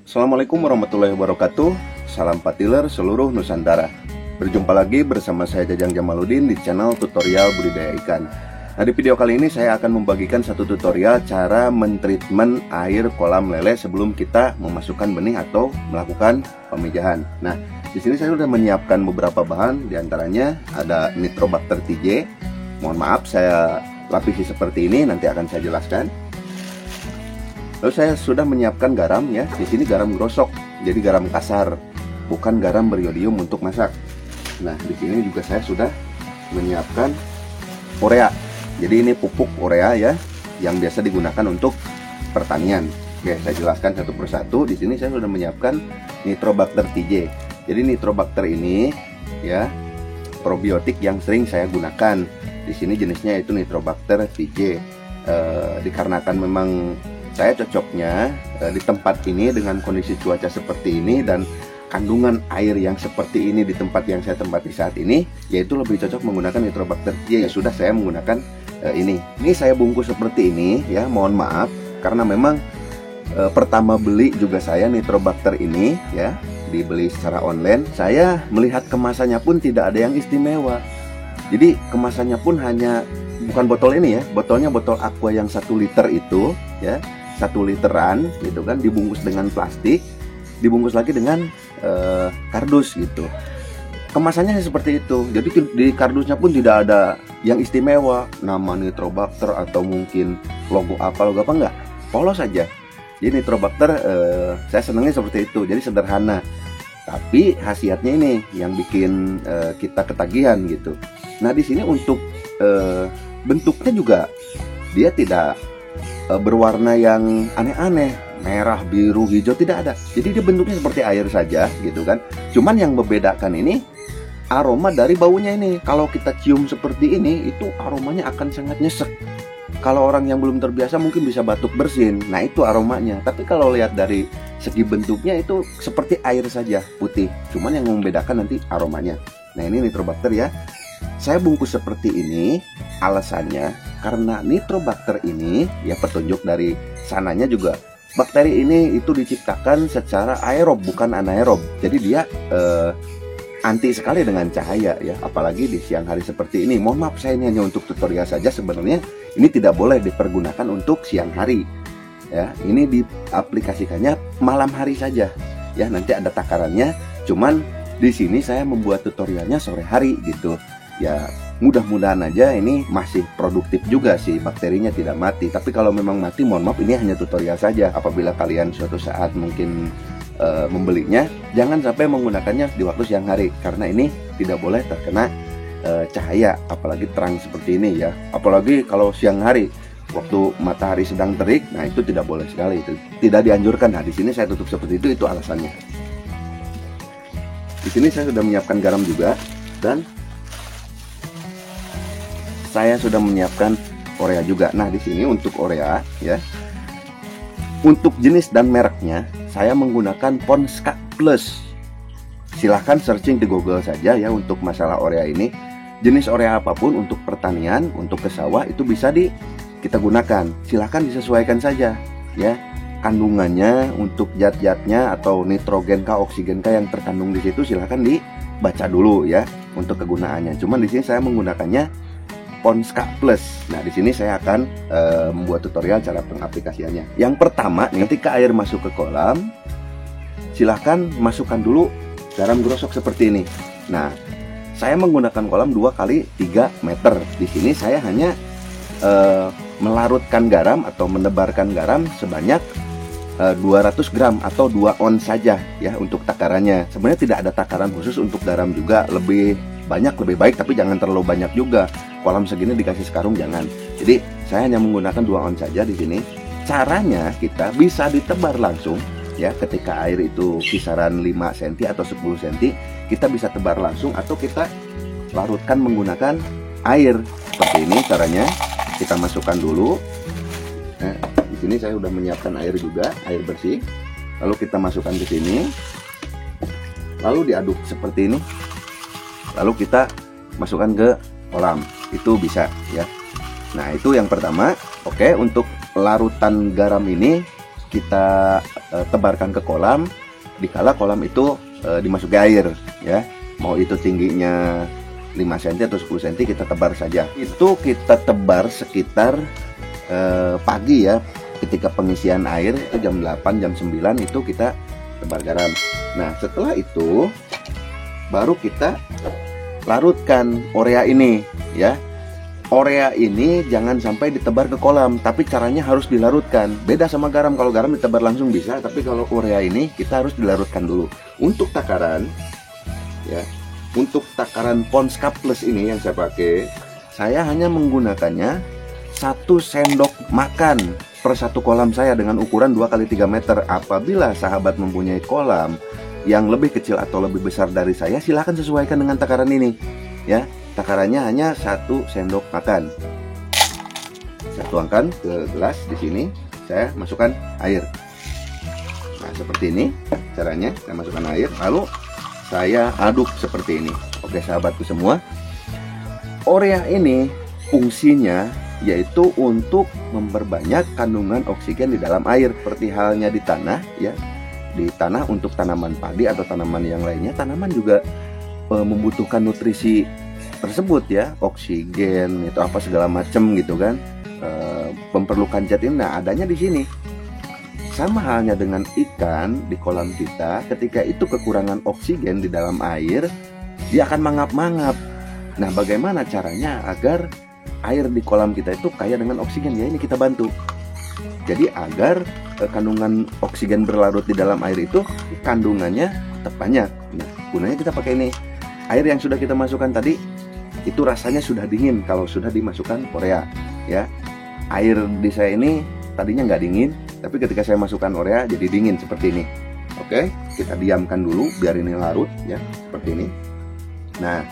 Assalamualaikum warahmatullahi wabarakatuh. Salam patiler seluruh Nusantara. Berjumpa lagi bersama saya Jajang Jamaludin di channel tutorial budidaya ikan. Nah, di video kali ini saya akan membagikan satu tutorial cara mentreatment air kolam lele sebelum kita memasukkan benih atau melakukan pemijahan. Nah, di sini saya sudah menyiapkan beberapa bahan, diantaranya ada Nitrobacter TJ. Mohon maaf saya lapisi seperti ini, nanti akan saya jelaskan. Lalu saya sudah menyiapkan garam ya. Di sini garam grosok, jadi garam kasar, bukan garam beriodium untuk masak. Nah, di sini juga saya sudah menyiapkan urea. Jadi ini pupuk urea ya, yang biasa digunakan untuk pertanian. Oke, saya jelaskan satu persatu. Di sini saya sudah menyiapkan Nitrobacter TJ. Jadi Nitrobacter ini ya probiotik yang sering saya gunakan. Di sini jenisnya itu Nitrobacter TJ. Dikarenakan memang saya cocoknya di tempat ini dengan kondisi cuaca seperti ini dan kandungan air yang seperti ini di tempat yang saya tempati saat ini, yaitu lebih cocok menggunakan Nitrobacter TJ. Ya sudah, saya menggunakan ini saya bungkus seperti ini ya. Mohon maaf karena memang pertama beli juga saya Nitrobacter ini ya, dibeli secara online. Saya melihat kemasannya pun tidak ada yang istimewa. Jadi kemasannya pun hanya, bukan botol ini ya, botolnya botol aqua yang 1 liter itu ya, 1 literan gitu kan, dibungkus dengan plastik, dibungkus lagi dengan kardus gitu. Kemasannya seperti itu. Jadi di kardusnya pun tidak ada yang istimewa, nama Nitrobacter atau mungkin logo apa enggak, polos saja. Jadi Nitrobacter saya senangnya seperti itu, jadi sederhana. Tapi khasiatnya ini yang bikin kita ketagihan gitu. Nah, di sini untuk bentuknya juga dia tidak berwarna yang aneh-aneh, merah, biru, hijau, tidak ada. Jadi dia bentuknya seperti air saja gitu kan. Cuman yang membedakan ini aroma dari baunya ini. Kalau kita cium seperti ini, itu aromanya akan sangat nyesek. Kalau orang yang belum terbiasa mungkin bisa batuk bersin. Nah, itu aromanya. Tapi kalau lihat dari segi bentuknya itu seperti air saja, putih. Cuman yang membedakan nanti aromanya. Nah, ini Nitrobacter ya. Saya bungkus seperti ini, alasannya karena Nitrobacter ini ya, petunjuk dari sananya juga, bakteri ini itu diciptakan secara aerob bukan anaerob. Jadi dia anti sekali dengan cahaya ya, apalagi di siang hari seperti ini. Mohon maaf, saya ini hanya untuk tutorial saja. Sebenarnya ini tidak boleh dipergunakan untuk siang hari ya. Ini diaplikasikannya malam hari saja ya. Nanti ada takarannya. Cuman di sini saya membuat tutorialnya sore hari gitu. Ya, mudah-mudahan aja ini masih produktif juga sih, bakterinya tidak mati. Tapi kalau memang mati, mohon maaf, ini hanya tutorial saja. Apabila kalian suatu saat mungkin membelinya, jangan sampai menggunakannya di waktu siang hari, karena ini tidak boleh terkena cahaya, apalagi terang seperti ini ya. Apalagi kalau siang hari, waktu matahari sedang terik, nah itu tidak boleh sekali, itu tidak dianjurkan. Nah, di sini saya tutup seperti itu alasannya. Di sini saya sudah menyiapkan garam juga, dan saya sudah menyiapkan urea juga. Nah, di sini untuk urea ya, untuk jenis dan mereknya saya menggunakan Ponska Plus. Silahkan searching di Google saja ya untuk masalah urea ini. Jenis urea apapun untuk pertanian, untuk ke sawah itu bisa kita gunakan. Silahkan disesuaikan saja ya kandungannya, untuk zat-zatnya atau nitrogen kah, oksigen kah yang terkandung di situ, silahkan dibaca dulu ya untuk kegunaannya. Cuman di sini saya menggunakannya Ponska Plus. Nah, di sini saya akan membuat tutorial cara pengaplikasiannya. Yang pertama, ketika air masuk ke kolam, silahkan masukkan dulu garam grosok seperti ini. Nah, saya menggunakan kolam 2 kali 3 meter. Di sini saya hanya melarutkan garam atau menebarkan garam sebanyak 200 gram atau 2 ons saja ya untuk takarannya. Sebenarnya tidak ada takaran khusus untuk garam juga, lebih banyak lebih baik, tapi jangan terlalu banyak juga. Kolam segini dikasih sekarung jangan. Jadi saya hanya menggunakan 2 ons saja di sini. Caranya kita bisa ditebar langsung ya, ketika air itu kisaran 5 cm atau 10 cm, kita bisa tebar langsung atau kita larutkan menggunakan air. Seperti ini caranya. Kita masukkan dulu. Nah, di sini saya sudah menyiapkan air juga, air bersih. Lalu kita masukkan ke sini. Lalu diaduk seperti ini. Lalu kita masukkan ke kolam. Itu bisa ya. Nah, itu yang pertama. Oke, untuk larutan garam ini kita tebarkan ke kolam dikala kolam itu dimasuki air ya. Mau itu tingginya 5 cm atau 10 cm kita tebar saja. Itu kita tebar sekitar pagi ya. Ketika pengisian air itu jam 8, jam 9 itu kita tebar garam. Nah, setelah itu baru kita larutkan urea ini ya. Urea ini jangan sampai ditebar ke kolam, tapi caranya harus dilarutkan. Beda sama garam, kalau garam ditebar langsung bisa, tapi kalau urea ini kita harus dilarutkan dulu. Untuk takaran ya, untuk takaran Pond's Cup Plus ini yang saya pakai, saya hanya menggunakannya 1 sendok makan per 1 kolam saya dengan ukuran 2 x 3 meter. Apabila sahabat mempunyai kolam yang lebih kecil atau lebih besar dari saya, silahkan sesuaikan dengan takaran ini ya. Takarannya hanya 1 sendok makan. Saya tuangkan ke gelas. Di sini saya masukkan air. Nah, seperti ini caranya. Saya masukkan air, lalu saya aduk seperti ini. Oke sahabatku semua, urea ini fungsinya yaitu untuk memperbanyak kandungan oksigen di dalam air, seperti halnya di tanah ya. Di tanah untuk tanaman padi atau tanaman yang lainnya, tanaman juga membutuhkan nutrisi tersebut ya, oksigen itu apa segala macam gitu kan, memerlukan zat ini. Nah, adanya di sini. Sama halnya dengan ikan di kolam kita, ketika itu kekurangan oksigen di dalam air, dia akan mangap-mangap. Nah, bagaimana caranya agar air di kolam kita itu kaya dengan oksigen? Ya, ini kita bantu. Jadi agar kandungan oksigen berlarut di dalam air itu kandungannya tetap banyak. Nah, gunanya kita pakai ini. Air yang sudah kita masukkan tadi itu rasanya sudah dingin kalau sudah dimasukkan urea ya. Air di saya ini tadinya nggak dingin, tapi ketika saya masukkan urea jadi dingin seperti ini. Oke, kita diamkan dulu biar ini larut ya, seperti ini. Nah,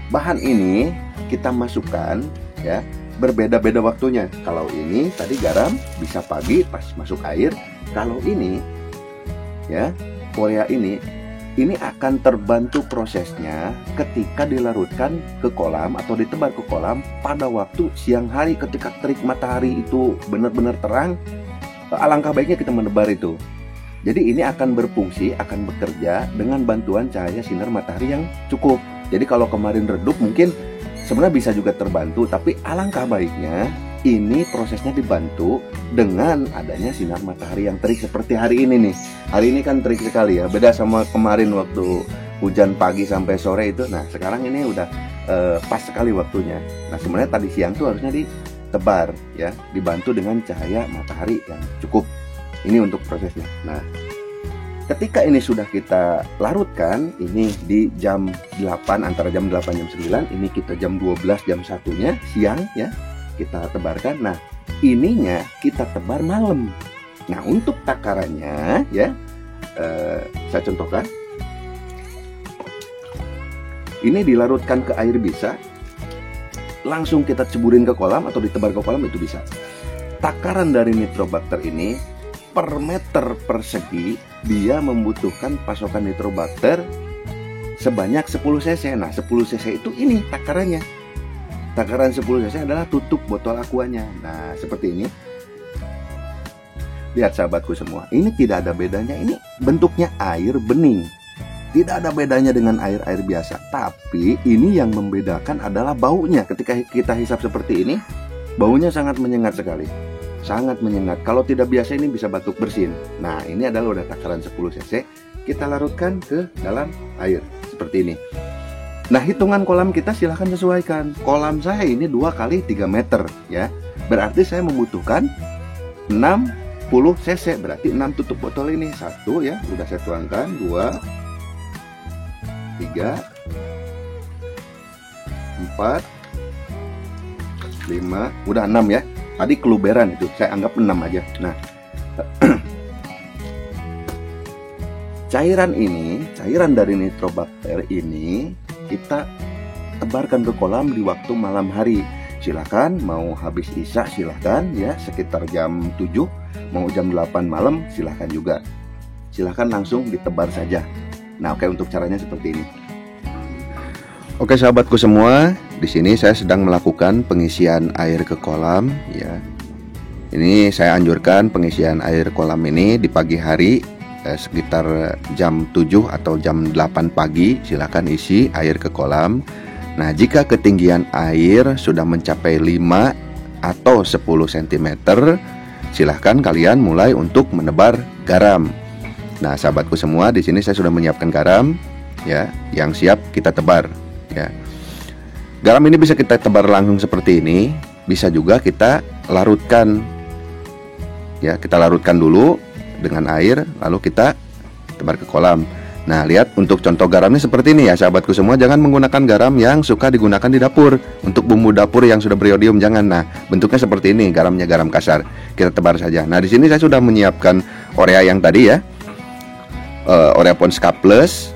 bahan ini kita masukkan ya, berbeda-beda waktunya. Kalau ini tadi garam bisa pagi pas masuk air. Kalau ini ya, urea ini akan terbantu prosesnya ketika dilarutkan ke kolam atau ditebar ke kolam pada waktu siang hari ketika terik matahari itu benar-benar terang. Alangkah baiknya kita menebar itu. Jadi ini akan berfungsi, akan bekerja dengan bantuan cahaya sinar matahari yang cukup. Jadi kalau kemarin redup mungkin sebenarnya bisa juga terbantu, tapi alangkah baiknya ini prosesnya dibantu dengan adanya sinar matahari yang terik seperti hari ini nih. Hari ini kan terik sekali ya, beda sama kemarin waktu hujan pagi sampai sore itu. Nah, sekarang ini udah pas sekali waktunya. Nah, sebenarnya tadi siang tuh harusnya ditebar ya, dibantu dengan cahaya matahari yang cukup. Ini untuk prosesnya. Nah, ketika ini sudah kita larutkan, ini di jam 8, antara jam 8 jam 9, ini kita jam 12 jam 1-nya siang ya, kita tebarkan. Nah, ininya kita tebar malam. Nah, untuk takarannya ya, saya contohkan. Ini dilarutkan ke air bisa, langsung kita ceburin ke kolam atau ditebar ke kolam itu bisa. Takaran dari nitrobakter ini per meter persegi dia membutuhkan pasokan nitrobakter sebanyak 10 cc. Nah, 10 cc itu ini takarannya. Takaran 10 cc adalah tutup botol aquanya. Nah, seperti ini. Lihat sahabatku semua, ini tidak ada bedanya. Ini bentuknya air bening. Tidak ada bedanya dengan air-air biasa. Tapi ini yang membedakan adalah baunya. Ketika kita hisap seperti ini, baunya sangat menyengat sekali. Sangat menyengat. Kalau tidak biasa ini bisa batuk bersin. Nah, ini adalah udah takaran 10 cc. Kita larutkan ke dalam air seperti ini. Nah, hitungan kolam kita silahkan sesuaikan. Kolam saya ini 2 x 3 meter ya. Berarti saya membutuhkan 60 cc. Berarti 6 tutup botol ini. 1 ya, udah saya tuangkan. 2 3 4 5, udah 6 ya. Tadi keluberan itu, saya anggap 6 aja. Nah, cairan dari nitrobakter ini kita tebarkan ke kolam di waktu malam hari. Silahkan mau habis isya silahkan ya, sekitar jam 7, mau jam 8 malam silahkan juga. Silahkan langsung ditebar saja. Nah, oke, untuk caranya seperti ini. Oke sahabatku semua, di sini saya sedang melakukan pengisian air ke kolam ya. Ini saya anjurkan pengisian air kolam ini di pagi hari sekitar jam 7 atau jam 8 pagi. Silakan isi air ke kolam. Nah, jika ketinggian air sudah mencapai 5 atau 10 cm, silahkan kalian mulai untuk menebar garam. Nah, sahabatku semua, di sini saya sudah menyiapkan garam ya, yang siap kita tebar ya. Garam ini bisa kita tebar langsung seperti ini, bisa juga kita larutkan ya. Kita larutkan dulu dengan air, lalu kita tebar ke kolam. Nah, lihat untuk contoh garamnya seperti ini ya, sahabatku semua. Jangan menggunakan garam yang suka digunakan di dapur. Untuk bumbu dapur yang sudah beriodium jangan. Nah, bentuknya seperti ini, garamnya garam kasar. Kita tebar saja. Nah, di sini saya sudah menyiapkan Orea yang tadi ya, Orea Pond's Cup Plus,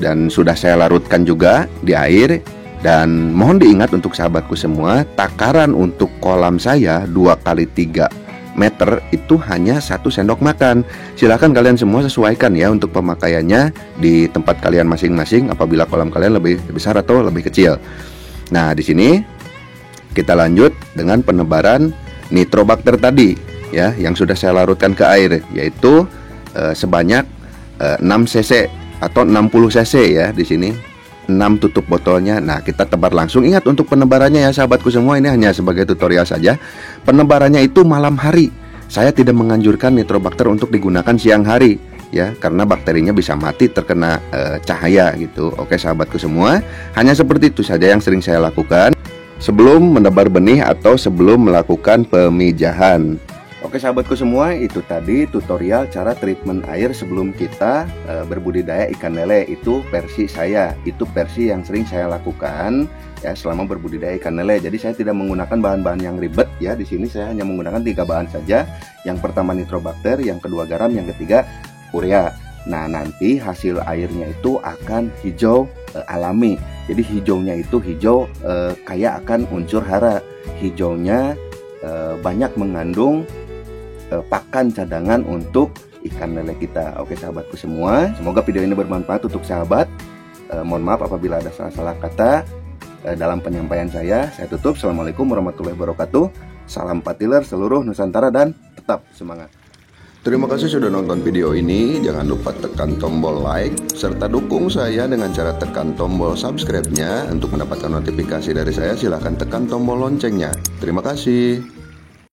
dan sudah saya larutkan juga di air. Dan mohon diingat untuk sahabatku semua, takaran untuk kolam saya 2x3 meter itu hanya 1 sendok makan. Silahkan kalian semua sesuaikan ya untuk pemakaiannya di tempat kalian masing-masing, apabila kolam kalian lebih besar atau lebih kecil. Nah, di sini kita lanjut dengan penebaran nitrobakter tadi ya, yang sudah saya larutkan ke air, yaitu sebanyak 6 cc atau 60 cc ya. Di sini 6 tutup botolnya. Nah, kita tebar langsung. Ingat untuk penebarannya ya, sahabatku semua, ini hanya sebagai tutorial saja. Penebarannya itu malam hari. Saya tidak menganjurkan nitrobakter untuk digunakan siang hari ya, karena bakterinya bisa mati terkena cahaya gitu. Oke, sahabatku semua, hanya seperti itu saja yang sering saya lakukan sebelum menebar benih atau sebelum melakukan pemijahan. Oke, sahabatku semua, itu tadi tutorial cara treatment air sebelum kita berbudidaya ikan lele. Itu versi saya, itu versi yang sering saya lakukan ya selama berbudidaya ikan lele. Jadi saya tidak menggunakan bahan-bahan yang ribet ya. Di sini saya hanya menggunakan 3 bahan saja. Yang pertama nitrobakter, yang kedua garam, yang ketiga urea. Nah, nanti hasil airnya itu akan hijau alami. Jadi hijaunya itu hijau kaya akan unsur hara. Hijaunya banyak mengandung pakan cadangan untuk ikan lele kita. Oke, sahabatku semua, semoga video ini bermanfaat untuk sahabat. Mohon maaf apabila ada salah-salah kata dalam penyampaian saya. Saya tutup. Assalamualaikum warahmatullahi wabarakatuh. Salam patiler seluruh Nusantara dan tetap semangat. Terima kasih sudah nonton video ini. Jangan lupa tekan tombol like serta dukung saya dengan cara tekan tombol subscribe-nya. Untuk mendapatkan notifikasi dari saya, silahkan tekan tombol loncengnya. Terima kasih.